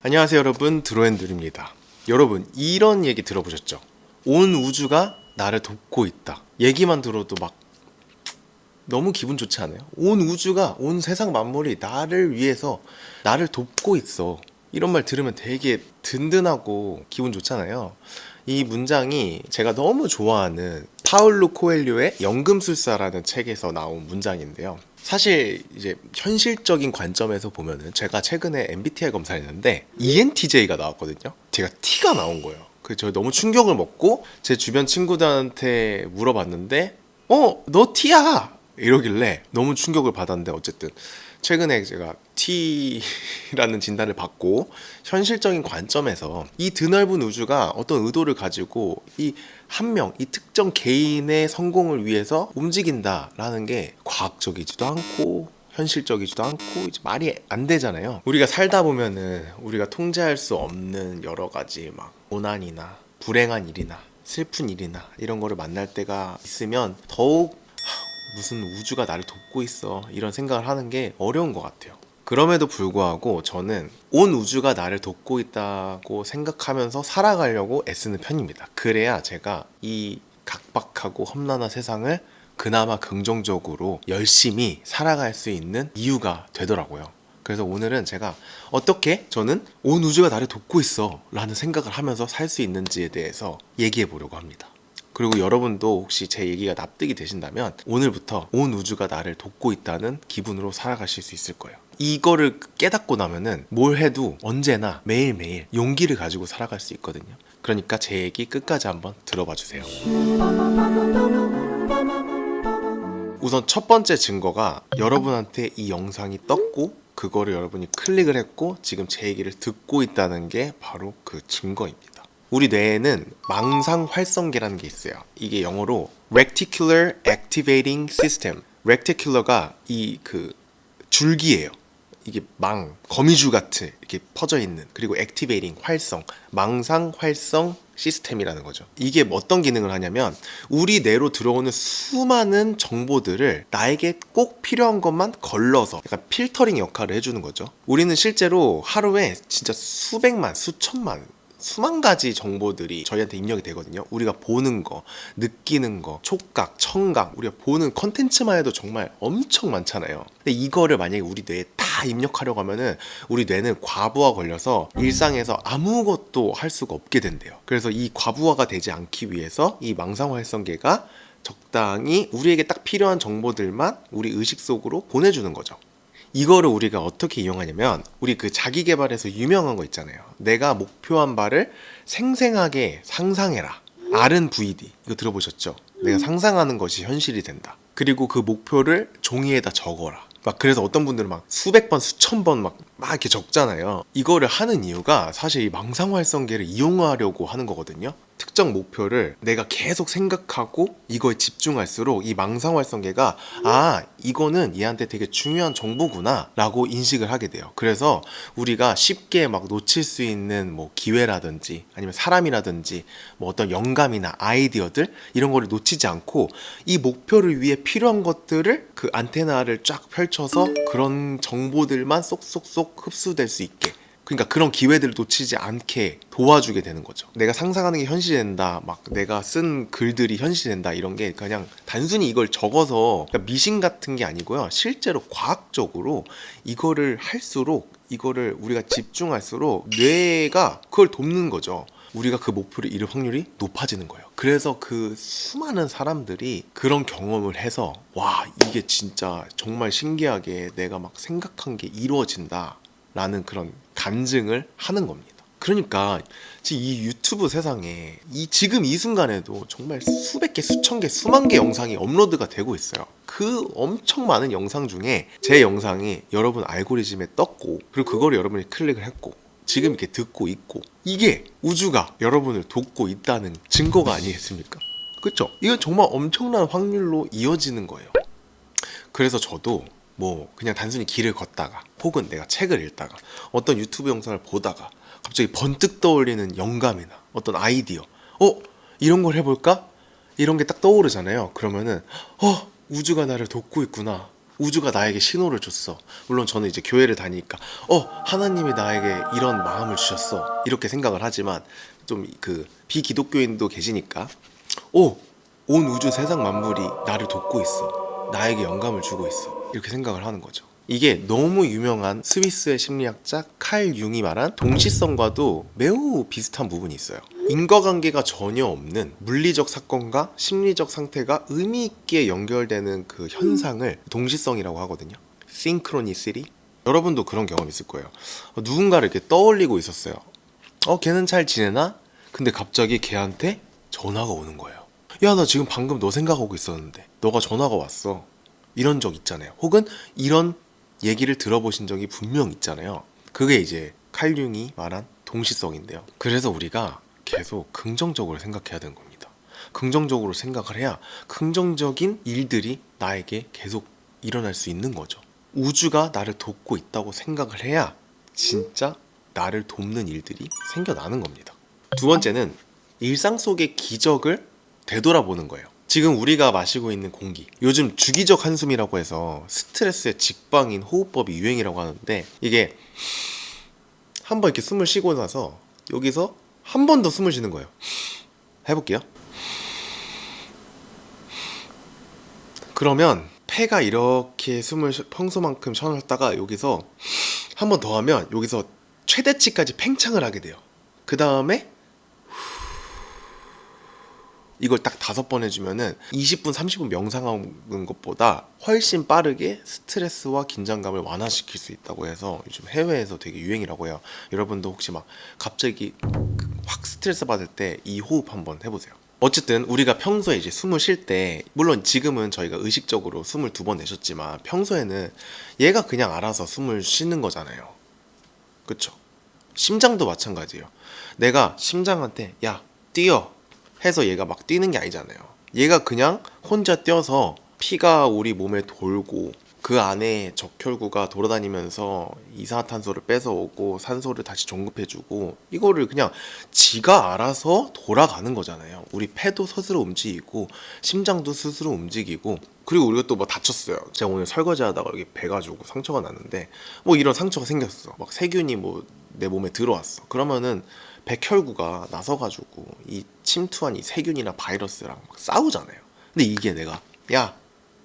안녕하세요 여러분, 드로앤들입니다. 여러분, 이런 얘기 들어보셨죠? 온 우주가 나를 돕고 있다. 얘기만 들어도 막 너무 기분 좋지 않아요? 온 우주가, 온 세상 만물이 나를 위해서 나를 돕고 있어. 이런 말 들으면 되게 든든하고 기분 좋잖아요. 이 문장이 제가 너무 좋아하는 파울루 코엘료의 연금술사라는 책에서 나온 문장인데요. 사실 이제 현실적인 관점에서 보면은 제가 최근에 MBTI 검사를 했는데 ENTJ가 나왔거든요. 제가 T가 나온 거예요. 그래서 저 너무 충격을 먹고 제 주변 친구들한테 물어봤는데 너 T야! 이러길래 너무 충격을 받았는데, 어쨌든 최근에 제가 T라는 진단을 받고 현실적인 관점에서 이 드넓은 우주가 어떤 의도를 가지고 이 한 명, 이 특정 개인의 성공을 위해서 움직인다라는 게 과학적이지도 않고 현실적이지도 않고 이제 말이 안 되잖아요. 우리가 살다 보면은 우리가 통제할 수 없는 여러 가지 막 고난이나 불행한 일이나 슬픈 일이나 이런 거를 만날 때가 있으면 더욱 무슨 우주가 나를 돕고 있어 이런 생각을 하는 게 어려운 것 같아요. 그럼에도 불구하고 저는 온 우주가 나를 돕고 있다고 생각하면서 살아가려고 애쓰는 편입니다. 그래야 제가 이 각박하고 험난한 세상을 그나마 긍정적으로 열심히 살아갈 수 있는 이유가 되더라고요. 그래서 오늘은 제가 어떻게 저는 온 우주가 나를 돕고 있어 라는 생각을 하면서 살 수 있는지에 대해서 얘기해 보려고 합니다. 그리고 여러분도 혹시 제 얘기가 납득이 되신다면 오늘부터 온 우주가 나를 돕고 있다는 기분으로 살아가실 수 있을 거예요. 이거를 깨닫고 나면은 뭘 해도 언제나 매일매일 용기를 가지고 살아갈 수 있거든요. 그러니까 제 얘기 끝까지 한번 들어봐 주세요. 우선 첫 번째 증거가 여러분한테 이 영상이 떴고 그거를 여러분이 클릭을 했고 지금 제 얘기를 듣고 있다는 게 바로 그 증거입니다. 우리 뇌에는 망상 활성계라는 게 있어요. 이게 영어로 Reticular Activating System. Reticular가 이 그 줄기예요. 이게 거미줄 같이 이렇게 퍼져 있는, 그리고 Activating 활성, 망상 활성 시스템이라는 거죠. 이게 어떤 기능을 하냐면 우리 뇌로 들어오는 수많은 정보들을 나에게 꼭 필요한 것만 걸러서 약간 필터링 역할을 해주는 거죠. 우리는 실제로 하루에 진짜 수백만, 수만 가지 정보들이 저희한테 입력이 되거든요. 우리가 보는 거, 느끼는 거, 촉각, 청각, 우리가 보는 컨텐츠만 해도 정말 엄청 많잖아요. 근데 이거를 만약에 우리 뇌에 다 입력하려고 하면은 우리 뇌는 과부하 걸려서 일상에서 아무것도 할 수가 없게 된대요. 그래서 이 과부하가 되지 않기 위해서 이 망상활성계가 적당히 우리에게 딱 필요한 정보들만 우리 의식 속으로 보내주는 거죠. 이거를 우리가 어떻게 이용하냐면 우리 그 자기계발에서 유명한 거 있잖아요. 내가 목표한 바를 생생하게 상상해라. RNVD 이거 들어보셨죠? 내가 상상하는 것이 현실이 된다. 그리고 그 목표를 종이에다 적어라. 막 그래서 어떤 분들은 막 수백 번, 수천 번 막 이렇게 적잖아요. 이거를 하는 이유가 사실 이 망상활성계를 이용하려고 하는 거거든요. 특정 목표를 내가 계속 생각하고 이거에 집중할수록 이 망상활성계가 이거는 얘한테 되게 중요한 정보구나 라고 인식을 하게 돼요. 그래서 우리가 쉽게 막 놓칠 수 있는 뭐 기회라든지 아니면 사람이라든지 뭐 어떤 영감이나 아이디어들 이런 거를 놓치지 않고 이 목표를 위해 필요한 것들을 그 안테나를 쫙 펼쳐서 그런 정보들만 쏙쏙쏙 흡수될 수 있게, 그러니까 그런 기회들을 놓치지 않게 도와주게 되는 거죠. 내가 상상하는 게 현실이 된다, 막 내가 쓴 글들이 현실이 된다, 이런 게 그냥 단순히 이걸 적어서 그러니까 미신 같은 게 아니고요. 실제로 과학적으로 이거를 할수록, 이거를 우리가 집중할수록 뇌가 그걸 돕는 거죠. 우리가 그 목표를 이룰 확률이 높아지는 거예요. 그래서 그 수많은 사람들이 그런 경험을 해서 와, 이게 진짜 정말 신기하게 내가 막 생각한 게 이루어진다 라는 그런 간증을 하는 겁니다. 그러니까 이 유튜브 세상에 지금 이 순간에도 정말 수백 개, 수천 개, 수만 개 영상이 업로드가 되고 있어요. 그 엄청 많은 영상 중에 제 영상이 여러분 알고리즘에 떴고, 그리고 그거를 여러분이 클릭을 했고 지금 이렇게 듣고 있고, 이게 우주가 여러분을 돕고 있다는 증거가 아니겠습니까? 그렇죠? 이건 정말 엄청난 확률로 이어지는 거예요. 그래서 저도 뭐 그냥 단순히 길을 걷다가 혹은 내가 책을 읽다가 어떤 유튜브 영상을 보다가 갑자기 번뜩 떠올리는 영감이나 어떤 아이디어, 이런 걸 해볼까? 이런 게 딱 떠오르잖아요. 그러면은 우주가 나를 돕고 있구나 우주가 나에게 신호를 줬어. 물론 저는 이제 교회를 다니니까 하나님이 나에게 이런 마음을 주셨어 이렇게 생각을 하지만, 좀 그 비기독교인도 계시니까 온 우주 세상 만물이 나를 돕고 있어, 나에게 영감을 주고 있어, 이렇게 생각을 하는 거죠. 이게 너무 유명한 스위스의 심리학자 칼 융이 말한 동시성과도 매우 비슷한 부분이 있어요. 인과관계가 전혀 없는 물리적 사건과 심리적 상태가 의미 있게 연결되는 그 현상을 동시성이라고 하거든요. Synchronicity. 여러분도 그런 경험 있을 거예요. 누군가를 이렇게 떠올리고 있었어요. 걔는 잘 지내나? 근데 갑자기 걔한테 전화가 오는 거예요. 야, 나 지금 방금 너 생각하고 있었는데 너가 전화가 왔어. 이런 적 있잖아요. 혹은 이런 얘기를 들어보신 적이 분명 있잖아요. 그게 이제 칼 융이 말한 동시성인데요. 그래서 우리가 계속 긍정적으로 생각해야 되는 겁니다. 긍정적으로 생각을 해야 긍정적인 일들이 나에게 계속 일어날 수 있는 거죠. 우주가 나를 돕고 있다고 생각을 해야 진짜 나를 돕는 일들이 생겨나는 겁니다. 두 번째는 일상 속의 기적을 되돌아보는 거예요. 지금 우리가 마시고 있는 공기, 요즘 주기적 한숨이라고 해서 스트레스의 직방인 호흡법이 유행이라고 하는데, 이게 한번 이렇게 숨을 쉬고 나서 여기서 한 번 더 숨을 쉬는 거예요. 해볼게요. 그러면 폐가 이렇게 숨을 평소만큼 쉬었다가 여기서 한 번 더 하면 여기서 최대치까지 팽창을 하게 돼요. 그 다음에 이걸 딱 5번 해주면은 20분, 30분 명상하는 것보다 훨씬 빠르게 스트레스와 긴장감을 완화시킬 수 있다고 해서 요즘 해외에서 되게 유행이라고 해요. 여러분도 혹시 막 갑자기 확 스트레스 받을 때 이 호흡 한번 해보세요. 어쨌든 우리가 평소에 이제 숨을 쉴 때, 물론 지금은 저희가 의식적으로 숨을 2번 내쉬었지만 평소에는 얘가 그냥 알아서 숨을 쉬는 거잖아요. 그쵸? 심장도 마찬가지예요. 내가 심장한테 야 뛰어 해서 얘가 막 뛰는 게 아니잖아요. 얘가 그냥 혼자 뛰어서 피가 우리 몸에 돌고 그 안에 적혈구가 돌아다니면서 이산화탄소를 뺏어오고 산소를 다시 공급해주고, 이거를 그냥 지가 알아서 돌아가는 거잖아요. 우리 폐도 스스로 움직이고 심장도 스스로 움직이고, 그리고 우리가 또 뭐 다쳤어요. 제가 오늘 설거지 하다가 여기 배 가지고 상처가 났는데, 뭐 이런 상처가 생겼어. 막 세균이 뭐 내 몸에 들어왔어. 그러면은 백혈구가 나서가지고 이 침투한 이 세균이나 바이러스랑 막 싸우잖아요. 근데 이게 내가 야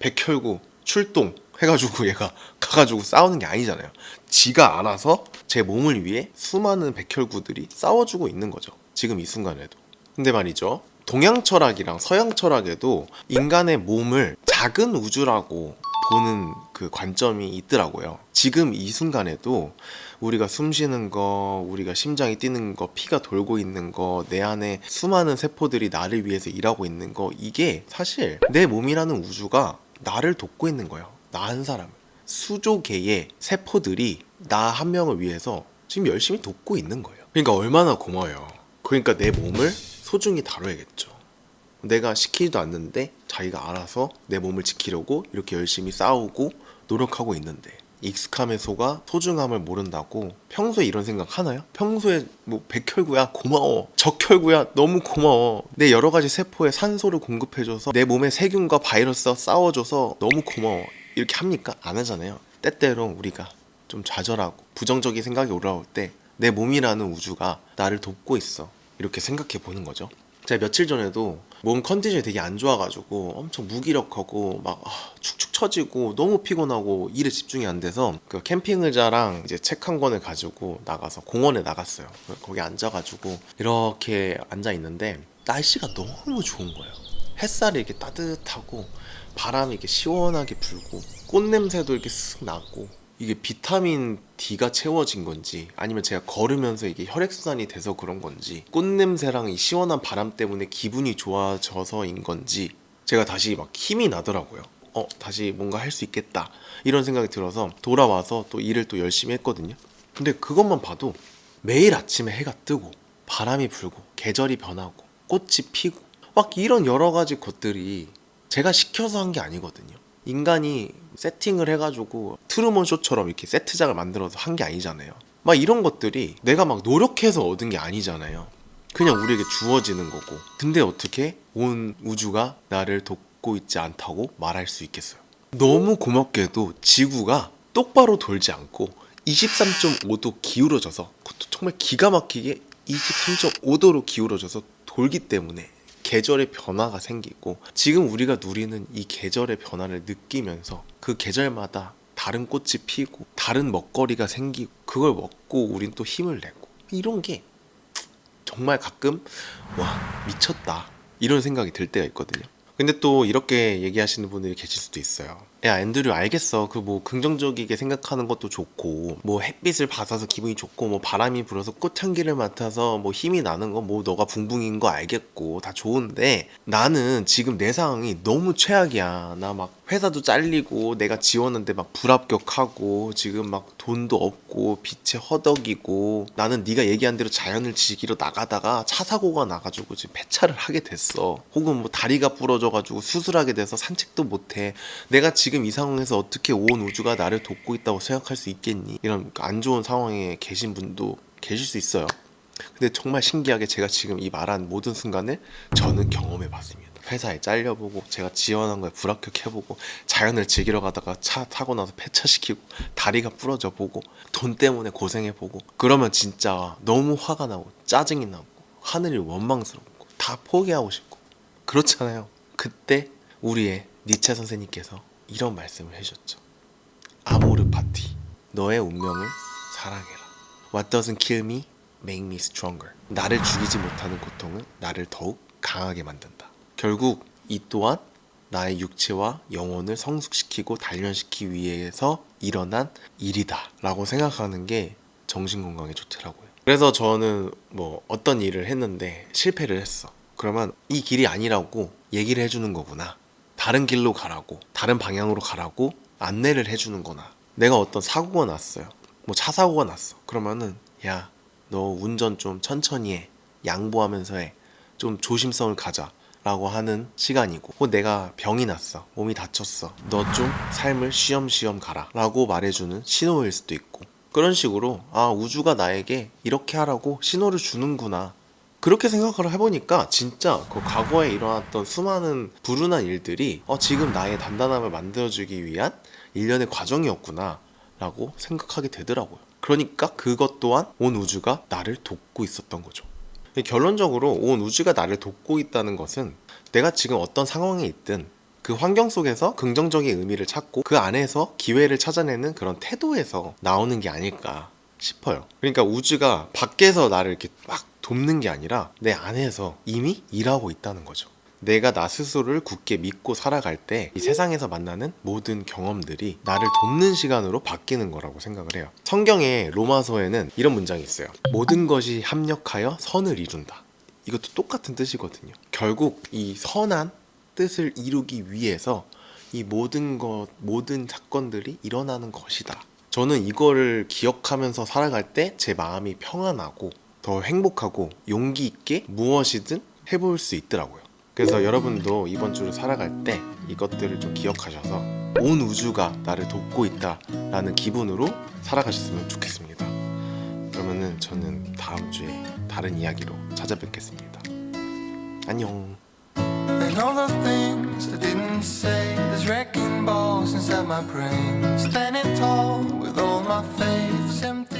백혈구 출동 해가지고 얘가 가가지고 싸우는 게 아니잖아요. 지가 알아서 제 몸을 위해 수많은 백혈구들이 싸워주고 있는 거죠. 지금 이 순간에도. 근데 말이죠, 동양 철학이랑 서양 철학에도 인간의 몸을 작은 우주라고 보는 그 관점이 있더라고요. 지금 이 순간에도 우리가 숨 쉬는 거, 우리가 심장이 뛰는 거, 피가 돌고 있는 거, 내 안에 수많은 세포들이 나를 위해서 일하고 있는 거, 이게 사실 내 몸이라는 우주가 나를 돕고 있는 거예요. 나 한 사람, 수조 개의 세포들이 나 한 명을 위해서 지금 열심히 돕고 있는 거예요. 그러니까 얼마나 고마워요. 그러니까 내 몸을 소중히 다뤄야겠죠. 내가 시키지도 않는데 자기가 알아서 내 몸을 지키려고 이렇게 열심히 싸우고 노력하고 있는데, 익숙함에 속아 소중함을 모른다고 평소에 이런 생각 하나요? 평소에 뭐 백혈구야 고마워, 적혈구야 너무 고마워, 내 여러 가지 세포에 산소를 공급해줘서 내 몸의 세균과 바이러스와 싸워줘서 너무 고마워, 이렇게 합니까? 안 하잖아요. 때때로 우리가 좀 좌절하고 부정적인 생각이 올라올 때 내 몸이라는 우주가 나를 돕고 있어, 이렇게 생각해 보는 거죠. 제가 며칠 전에도 몸 컨디션이 되게 안 좋아가지고 엄청 무기력하고 막 축축 처지고 너무 피곤하고 일에 집중이 안 돼서 그 캠핑 의자랑 이제 책 한 권을 가지고 나가서 공원에 나갔어요. 거기 앉아가지고 이렇게 앉아 있는데 날씨가 너무 좋은 거예요. 햇살이 이렇게 따뜻하고 바람이 이렇게 시원하게 불고 꽃 냄새도 이렇게 쓱 나고, 이게 비타민 D가 채워진 건지 아니면 제가 걸으면서 이게 혈액순환이 돼서 그런 건지, 꽃 냄새랑 이 시원한 바람 때문에 기분이 좋아져서인 건지 제가 다시 막 힘이 나더라고요. 다시 뭔가 할 수 있겠다 이런 생각이 들어서 돌아와서 또 일을 또 열심히 했거든요. 근데 그것만 봐도 매일 아침에 해가 뜨고 바람이 불고 계절이 변하고 꽃이 피고 막 이런 여러 가지 것들이 제가 시켜서 한 게 아니거든요. 인간이 세팅을 해가지고 트루먼 쇼처럼 이렇게 세트장을 만들어서 한 게 아니잖아요. 막 이런 것들이 내가 막 노력해서 얻은 게 아니잖아요. 그냥 우리에게 주어지는 거고. 근데 어떻게 온 우주가 나를 돕고 있지 않다고 말할 수 있겠어요? 너무 고맙게도 지구가 똑바로 돌지 않고 23.5도 기울어져서, 그것도 정말 기가 막히게 23.5도로 기울어져서 돌기 때문에 계절의 변화가 생기고, 지금 우리가 누리는 이 계절의 변화를 느끼면서 그 계절마다 다른 꽃이 피고 다른 먹거리가 생기고, 그걸 먹고 우린 또 힘을 내고, 이런 게 정말 가끔 와 미쳤다 이런 생각이 들 때가 있거든요. 근데 또 이렇게 얘기하시는 분들이 계실 수도 있어요. 야 앤드류, 알겠어. 그 뭐 긍정적이게 생각하는 것도 좋고, 뭐 햇빛을 받아서 기분이 좋고, 뭐 바람이 불어서 꽃향기를 맡아서 뭐 힘이 나는 거, 뭐 너가 붕붕인 거 알겠고 다 좋은데, 나는 지금 내 상황이 너무 최악이야. 나 막 회사도 잘리고, 내가 지원한데 막 불합격하고, 지금 막 돈도 없고 빚에 허덕이고, 나는 네가 얘기한 대로 자연을 지키러 나가다가 차 사고가 나가지고 지금 폐차를 하게 됐어. 혹은 뭐 다리가 부러져가지고 수술하게 돼서 산책도 못해. 내가 지금 이 상황에서 어떻게 온 우주가 나를 돕고 있다고 생각할 수 있겠니? 이런 안 좋은 상황에 계신 분도 계실 수 있어요. 근데 정말 신기하게 제가 지금 이 말한 모든 순간을 저는 경험해 봤습니다. 회사에 잘려보고, 제가 지원한 거에 불합격해보고, 자연을 즐기러 가다가 차 타고 나서 폐차시키고, 다리가 부러져 보고, 돈 때문에 고생해보고, 그러면 진짜 너무 화가 나고 짜증이 나고 하늘이 원망스럽고 다 포기하고 싶고 그렇잖아요. 그때 우리의 니체 선생님께서 이런 말씀을 해주셨죠. 아모르 파티, 너의 운명을 사랑해라. What doesn't kill me make me stronger. 나를 죽이지 못하는 고통은 나를 더욱 강하게 만든다. 결국 이 또한 나의 육체와 영혼을 성숙시키고 단련시키기 위해서 일어난 일이다 라고 생각하는 게 정신건강에 좋더라고요. 그래서 저는 뭐 어떤 일을 했는데 실패를 했어. 그러면 이 길이 아니라고 얘기를 해주는 거구나, 다른 길로 가라고, 다른 방향으로 가라고 안내를 해주는 거나, 내가 어떤 사고가 났어요. 뭐 차 사고가 났어. 그러면은 야, 너 운전 좀 천천히 해. 양보하면서 해. 좀 조심성을 가자. 라고 하는 시간이고, 내가 병이 났어. 몸이 다쳤어. 너 좀 삶을 쉬엄쉬엄 가라. 라고 말해주는 신호일 수도 있고, 그런 식으로 아, 우주가 나에게 이렇게 하라고 신호를 주는구나. 그렇게 생각을 해보니까 진짜 그 과거에 일어났던 수많은 불운한 일들이 지금 나의 단단함을 만들어주기 위한 일련의 과정이었구나 라고 생각하게 되더라고요. 그러니까 그것 또한 온 우주가 나를 돕고 있었던 거죠. 결론적으로 온 우주가 나를 돕고 있다는 것은 내가 지금 어떤 상황에 있든 그 환경 속에서 긍정적인 의미를 찾고 그 안에서 기회를 찾아내는 그런 태도에서 나오는 게 아닐까 싶어요. 그러니까 우주가 밖에서 나를 이렇게 막 돕는 게 아니라 내 안에서 이미 일하고 있다는 거죠. 내가 나 스스로를 굳게 믿고 살아갈 때 이 세상에서 만나는 모든 경험들이 나를 돕는 시간으로 바뀌는 거라고 생각을 해요. 성경의 로마서에는 이런 문장이 있어요. 모든 것이 합력하여 선을 이룬다. 이것도 똑같은 뜻이거든요. 결국 이 선한 뜻을 이루기 위해서 이 모든 사건들이 일어나는 것이다. 저는 이거를 기억하면서 살아갈 때 제 마음이 평안하고 더 행복하고 용기 있게 무엇이든 해볼 수 있더라고요. 그래서 여러분도 이번 주를 살아갈 때 이것들을 좀 기억하셔서 온 우주가 나를 돕고 있다라는 기분으로 살아가셨으면 좋겠습니다. 그러면은 저는 다음 주에 다른 이야기로 찾아뵙겠습니다. 안녕. And all the things I didn't say, there's wrecking balls inside my brain, standing tall with all my faith empty.